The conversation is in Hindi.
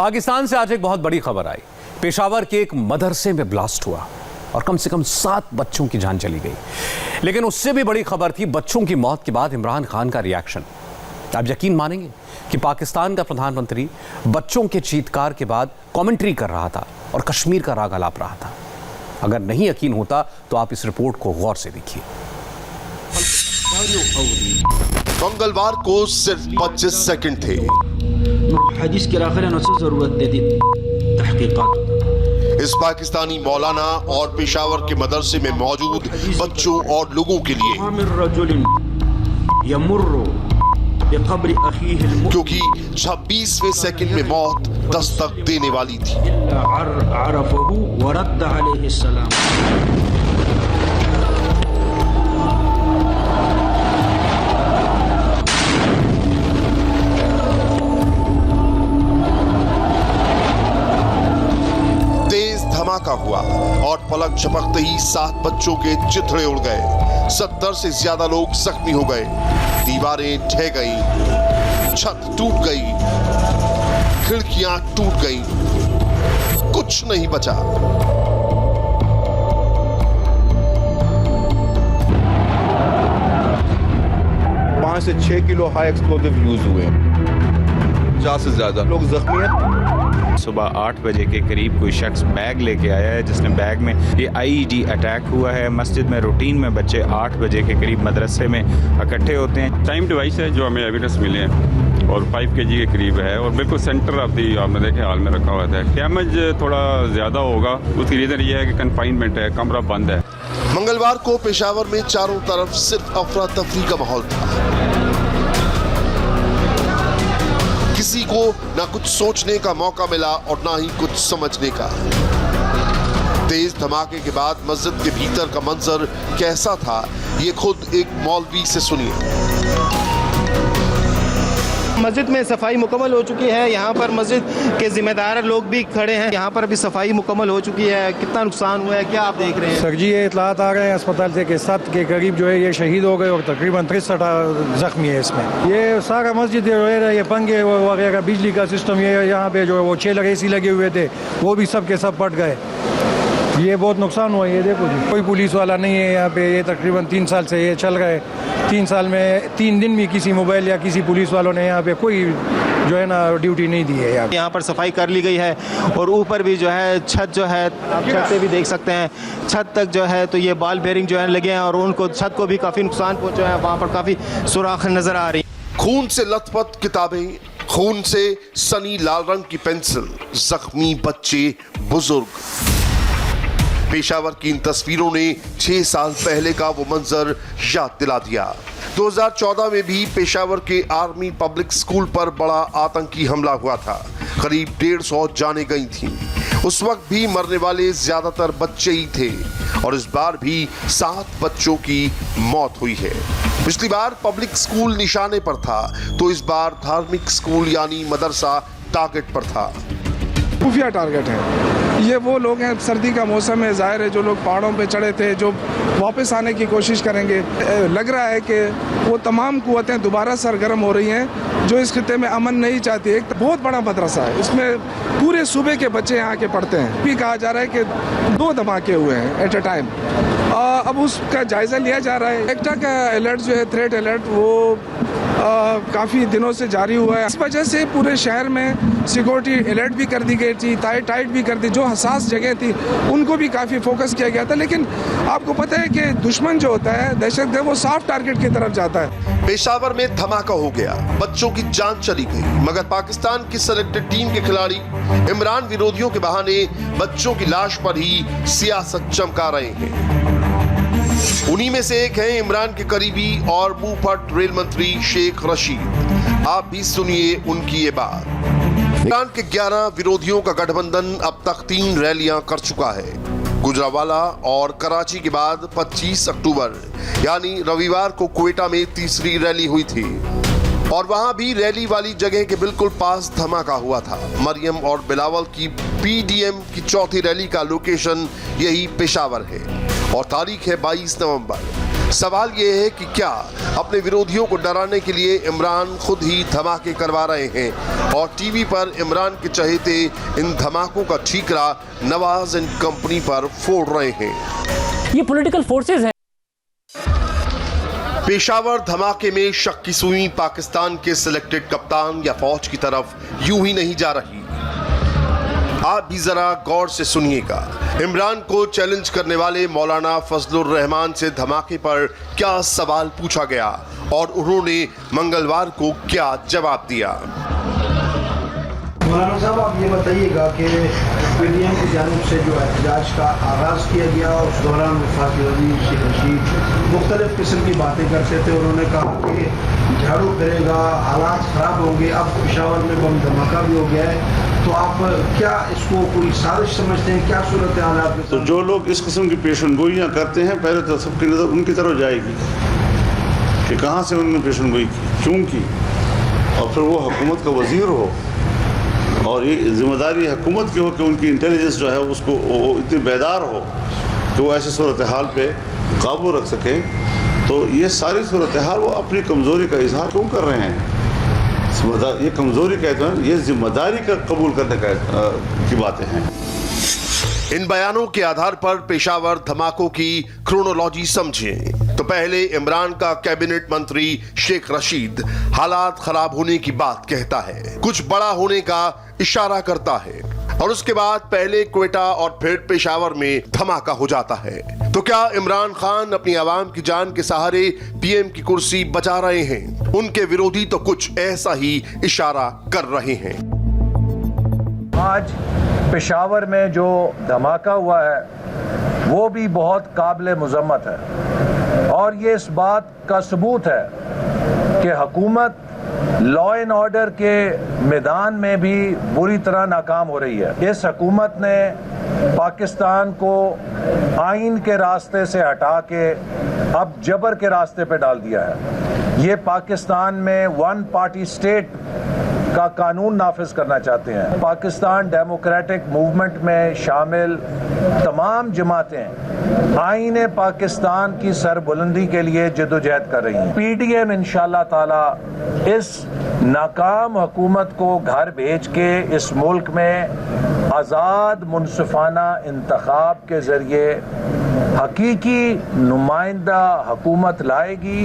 पाकिस्तान से आज एक बहुत बड़ी खबर आई। पेशावर के एक मदरसे में ब्लास्ट हुआ और कम से कम 7 बच्चों की जान चली गई। लेकिन उससे भी बड़ी खबर थी बच्चों की मौत के बाद इमरान खान का रिएक्शन। आप यकीन मानेंगे कि पाकिस्तान का प्रधानमंत्री बच्चों के चीत्कार के बाद कमेंट्री कर रहा था और कश्मीर का राग आलाप रहा था। अगर नहीं यकीन होता तो आप इस रिपोर्ट को गौर से देखिए। मंगलवार को सिर्फ 25 सेकंड थे। इस पाकिस्तानी मौलाना और पेशावर के मदरसे में मौजूद बच्चों और लोगों के लिए, क्योंकि 26वें सेकंड में मौत दस्तक देने वाली थी। धमाका हुआ और पलक झपकते ही 7 बच्चों के चिथड़े उड़ गए। 70 से ज्यादा लोग जख्मी हो गए। दीवारें ढह गई, छत टूट गई, खिड़कियां टूट गई, कुछ नहीं बचा। 5 से 6 किलो हाई एक्सप्लोजिव यूज हुए। 50 से ज्यादा लोग जख्मी हैं। सुबह 8 बजे के करीब कोई शख्स बैग लेके आया है जिसने बैग में ये आईईडी अटैक हुआ है। मस्जिद में रूटीन में बच्चे 8 बजे के करीब मदरसे में इकट्ठे होते हैं। टाइम डिवाइस है जो हमें एविडेंस मिले हैं और 5 kg के करीब है और बिल्कुल सेंटर ऑफ दी आपने देखे हाल में रखा हुआ था। डैमेज थोड़ा ज़्यादा होगा, उसकी रीज़न ये है कि कन्फाइनमेंट है, कमरा बंद है। मंगलवार को पेशावर में चारों तरफ सिर्फ अफरा तफरी का माहौल था। किसी को ना कुछ सोचने का मौका मिला और ना ही कुछ समझने का। तेज धमाके के बाद मस्जिद के भीतर का मंजर कैसा था, ये खुद एक मौलवी से सुनिए। मस्जिद में सफाई मुकम्मल हो चुकी है। यहाँ पर मस्जिद के जिम्मेदार लोग भी खड़े हैं। यहाँ पर अभी सफाई मुकम्मल हो चुकी है। कितना नुकसान हुआ है, क्या आप देख रहे हैं? सर जी, ये इतलात आ रहे हैं अस्पताल से कि 7 के करीब जो है ये शहीद हो गए और तकरीबन 63 जख्मी है इसमें। ये सारा मस्जिद जो है ये पंखे वगैरह बिजली का सिस्टम, ये यहाँ पे जो है वो 6 AC लगे हुए थे, वो भी सब के सब पट गए। ये बहुत नुकसान हुआ। ये देखो जी, कोई पुलिस वाला नहीं है यहाँ पे। ये तकरीबन 3 साल से ये चल रहा है। 3 साल में 3 दिन भी किसी मोबाइल या किसी पुलिस वालों ने यहाँ पे कोई जो है ना ड्यूटी नहीं दी है। यहाँ पर सफाई कर ली गई है और ऊपर भी जो है छत जो है, आप छत से भी देख सकते हैं, छत तक जो है तो ये बॉल बेयरिंग जो है लगे हैं और उनको छत को भी काफ़ी नुकसान पहुँचा है। वहाँ पर काफ़ी सुराख नज़र आ रही। खून से लथपथ किताबें, खून से सनी लाल रंग की पेंसिल, जख्मी बच्चे, बुजुर्ग। पेशावर की इन तस्वीरों ने 6 साल पहले का वो मंजर याद दिला दिया। 2014 में भी पेशावर के आर्मी पब्लिक स्कूल पर बड़ा आतंकी हमला हुआ था। करीब 150 जानें गई थीं। उस वक्त भी मरने वाले ज्यादातर बच्चे ही थे और इस बार भी 7 बच्चों की मौत हुई है। पिछली बार पब्लिक स्कूल निशाने पर था तो इस बार धार्मिक स्कूल यानी मदरसा टारगेट पर था। खुफिया टारगेट है। ये वो लोग हैं, सर्दी का मौसम है, जाहिर है जो लोग पहाड़ों पे चढ़े थे, जो वापस आने की कोशिश करेंगे। लग रहा है कि वो तमाम कुव्वतें दोबारा सरगर्म हो रही हैं जो इस खित्ते में अमन नहीं चाहती। एक बहुत बड़ा मदरसा है, इसमें पूरे सूबे के बच्चे यहाँ के पढ़ते हैं। भी कहा जा रहा है कि 2 धमाके हुए हैं एट ए टाइम। अब उसका जायजा लिया जा रहा है। एक्टा का अलर्ट जो है, थ्रेट अलर्ट, वो काफ़ी दिनों से जारी हुआ है। इस वजह से पूरे शहर में सिक्योरिटी अलर्ट भी कर दी गई थी, टाइट भी कर दी। जो हसास जगह थी उनको भी काफ़ी फोकस किया गया था। लेकिन आपको पता है कि दुश्मन जो होता है, दहशतगर्द, वो सॉफ्ट टारगेट की तरफ जाता है। पेशावर में धमाका हो गया, बच्चों की जान चली गई, मगर पाकिस्तान की सेलेक्टेड टीम के खिलाड़ी इमरान विरोधियों के बहाने बच्चों की लाश पर ही सियासत चमका रहे हैं। उन्हीं में से एक है इमरान के करीबी और मुंहफट रेल मंत्री शेख रशीद। आप भी सुनिए उनकी ये बात। इमरान के 11 विरोधियों का गठबंधन अब तक 3 रैलियां कर चुका है। गुजरावाला और कराची के बाद 25 अक्टूबर यानी रविवार को क्वेटा में तीसरी रैली हुई थी और वहां भी रैली वाली जगह के बिल्कुल पास धमाका हुआ था। मरियम और बिलावल की पीडीएम की चौथी रैली का लोकेशन यही पेशावर है और तारीख है 22 नवंबर। सवाल ये है कि क्या अपने विरोधियों को डराने के लिए इमरान खुद ही धमाके करवा रहे हैं और टीवी पर इमरान के चहेते इन धमाकों का ठीकरा नवाज एंड कंपनी पर फोड़ रहे हैं। ये पॉलिटिकल फोर्सेस हैं। पेशावर धमाके में शक की सुई पाकिस्तान के सिलेक्टेड कप्तान या फौज की तरफ यूं ही नहीं जा रही। आप भी जरा गौर से सुनिएगा। इमरान को चैलेंज करने वाले मौलाना फजलुर रहमान से धमाके पर क्या सवाल पूछा गया और उन्होंने मंगलवार को क्या जवाब दिया। मौलाना साहब, आप ये बताइएगा कि पीडीएम की जानिब से जो एहतजाज का आगाज़ किया गया, उस दौरान वफाक वज़ीर शेख रशीद मुख्तलिफ किस्म की बातें करते थे। उन्होंने कहा कि झाड़ू करेगा, हालात ख़राब होंगे। अब पेशावर में बम धमाका भी हो गया है, तो आप क्या इसको कोई साजिश समझते हैं? क्या सूरत हाल है? तो जो लोग इस किस्म की पेशन गोइयाँ करते हैं, पहले तो सबकी नज़र उनकी तरफ जाएगी कि कहाँ से उन्होंने पेशन गोई की, क्यों की, और फिर वो हुकूमत का वज़ीर हो और ये जिम्मेदारी हुकूमत की हो कि उनकी इंटेलिजेंस जो है उसको इतनी बेदार हो कि वो ऐसी सूरत हाल पे काबू रख सकें। तो ये सारी सूरत हाल वो अपनी कमज़ोरी का इजहार क्यों कर रहे हैं? ये कमज़ोरी कहते हैं, ये जिम्मेदारी का कबूल करने की बातें हैं। इन बयानों के आधार पर पेशावर धमाकों की क्रोनोलॉजी समझें तो पहले इमरान का कैबिनेट मंत्री शेख रशीद हालात खराब होने की बात कहता है, कुछ बड़ा होने का इशारा करता है, और उसके बाद पहले क्वेटा और फिर पेशावर में धमाका हो जाता है। तो क्या इमरान खान अपनी आवाम की जान के सहारे पीएम की कुर्सी बचा रहे हैं? उनके विरोधी तो कुछ ऐसा ही इशारा कर रहे हैं। आज पेशावर में जो धमाका हुआ है वो भी बहुत काबिल मुज़म्मत है और ये इस बात का सबूत है कि हुकूमत लॉ एंड ऑर्डर के मैदान में भी बुरी तरह नाकाम हो रही है। इस हुकूमत ने पाकिस्तान को आइन के रास्ते से हटा के अब जबर के रास्ते पे डाल दिया है। ये पाकिस्तान में वन पार्टी स्टेट का कानून नाफिज करना चाहते हैं। पाकिस्तान डेमोक्रेटिक मूवमेंट में शामिल तमाम जमातें आईने पाकिस्तान की सरबुलंदी के लिए जदोजहद कर रही हैं। पीडीएम इंशाअल्लाह ताला इस नाकाम हुकूमत को घर भेज के इस मुल्क में आज़ाद मुनसिफाना इंतखाब के जरिए हकीकी नुमाइंदा हुकूमत लाएगी।